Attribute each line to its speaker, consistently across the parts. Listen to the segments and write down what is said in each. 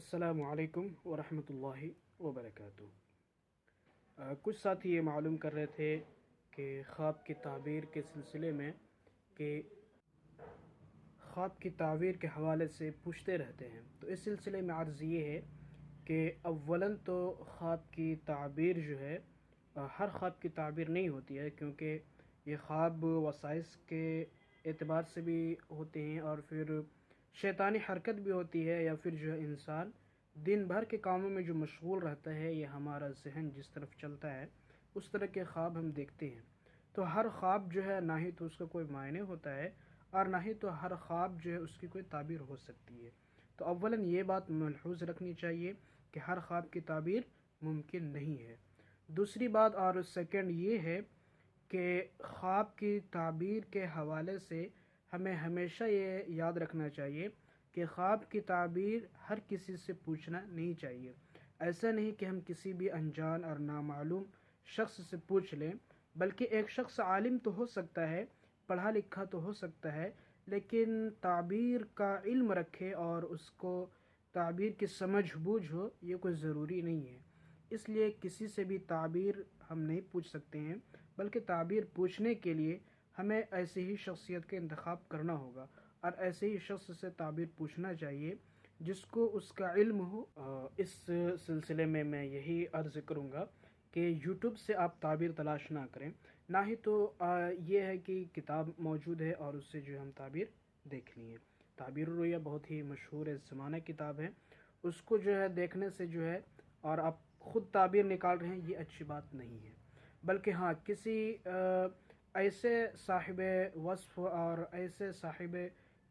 Speaker 1: السلام علیکم ورحمۃ اللہ وبرکاتہ۔ کچھ ساتھی یہ معلوم کر رہے تھے کہ خواب کی تعبیر کے سلسلے میں کہ خواب کی تعبیر کے حوالے سے پوچھتے رہتے ہیں، تو اس سلسلے میں عرض یہ ہے کہ اولاً تو خواب کی تعبیر جو ہے ہر خواب کی تعبیر نہیں ہوتی ہے، کیونکہ یہ خواب وسائس کے اعتبار سے بھی ہوتے ہیں اور پھر شیطانی حرکت بھی ہوتی ہے، یا پھر جو ہے انسان دن بھر کے کاموں میں جو مشغول رہتا ہے، یہ ہمارا ذہن جس طرف چلتا ہے اس طرح کے خواب ہم دیکھتے ہیں۔ تو ہر خواب جو ہے نہ ہی تو اس کا کوئی معنی ہوتا ہے اور نہ ہی تو ہر خواب جو ہے اس کی کوئی تعبیر ہو سکتی ہے۔ تو اولاً یہ بات ملحوظ رکھنی چاہیے کہ ہر خواب کی تعبیر ممکن نہیں ہے۔ دوسری بات اور سیکنڈ یہ ہے کہ خواب کی تعبیر کے حوالے سے ہمیں ہمیشہ یہ یاد رکھنا چاہیے کہ خواب کی تعبیر ہر کسی سے پوچھنا نہیں چاہیے۔ ایسا نہیں کہ ہم کسی بھی انجان اور نامعلوم شخص سے پوچھ لیں، بلکہ ایک شخص عالم تو ہو سکتا ہے، پڑھا لکھا تو ہو سکتا ہے، لیکن تعبیر کا علم رکھے اور اس کو تعبیر کی سمجھ بوجھ ہو، یہ کوئی ضروری نہیں ہے۔ اس لیے کسی سے بھی تعبیر ہم نہیں پوچھ سکتے ہیں، بلکہ تعبیر پوچھنے کے لیے ہمیں ایسی ہی شخصیت کا انتخاب کرنا ہوگا اور ایسے ہی شخص سے تعبیر پوچھنا چاہیے جس کو اس کا علم ہو۔ اس سلسلے میں میں یہی عرض کروں گا کہ یوٹیوب سے آپ تعبیر تلاش نہ کریں، نہ ہی تو یہ ہے کہ کتاب موجود ہے اور اس سے جو ہم تعبیر دیکھ لیں۔ تعبیر الرؤیا بہت ہی مشہور زمانہ کتاب ہے، اس کو جو ہے دیکھنے سے جو ہے اور آپ خود تعبیر نکال رہے ہیں، یہ اچھی بات نہیں ہے۔ بلکہ ہاں، کسی ایسے صاحب وصف اور ایسے صاحب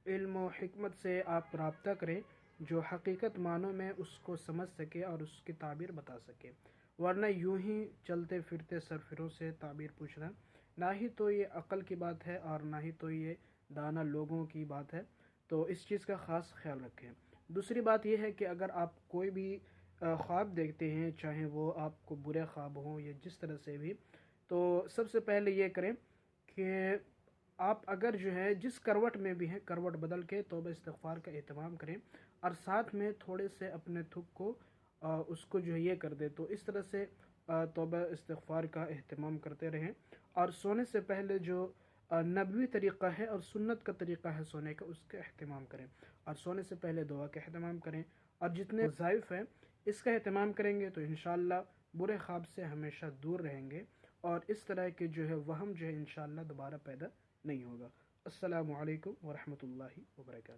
Speaker 1: علم و حکمت سے آپ رابطہ کریں جو حقیقت معنوں میں اس کو سمجھ سکے اور اس کی تعبیر بتا سکے، ورنہ یوں ہی چلتے پھرتے سرفروں سے تعبیر پوچھنا نہ ہی تو یہ عقل کی بات ہے اور نہ ہی تو یہ دانا لوگوں کی بات ہے۔ تو اس چیز کا خاص خیال رکھیں۔ دوسری بات یہ ہے کہ اگر آپ کوئی بھی خواب دیکھتے ہیں، چاہے وہ آپ کو برے خواب ہوں یا جس طرح سے بھی، تو سب سے پہلے یہ کریں کہ آپ اگر جو ہے جس کروٹ میں بھی ہیں، کروٹ بدل کے توبہ استغفار کا اہتمام کریں اور ساتھ میں تھوڑے سے اپنے تھک کو اس کو جو ہے یہ کر دیں، تو اس طرح سے توبہ استغفار کا اہتمام کرتے رہیں۔ اور سونے سے پہلے جو نبوی طریقہ ہے اور سنت کا طریقہ ہے سونے کا، اس کا اہتمام کریں اور سونے سے پہلے دعا کا اہتمام کریں، اور جتنے وظائف ہیں اس کا اہتمام کریں گے تو انشاءاللہ برے خواب سے ہمیشہ دور رہیں گے اور اس طرح کے جو ہے وہم جو ہے انشاءاللہ دوبارہ پیدا نہیں ہوگا۔ السلام علیکم ورحمۃ اللہ وبرکاتہ۔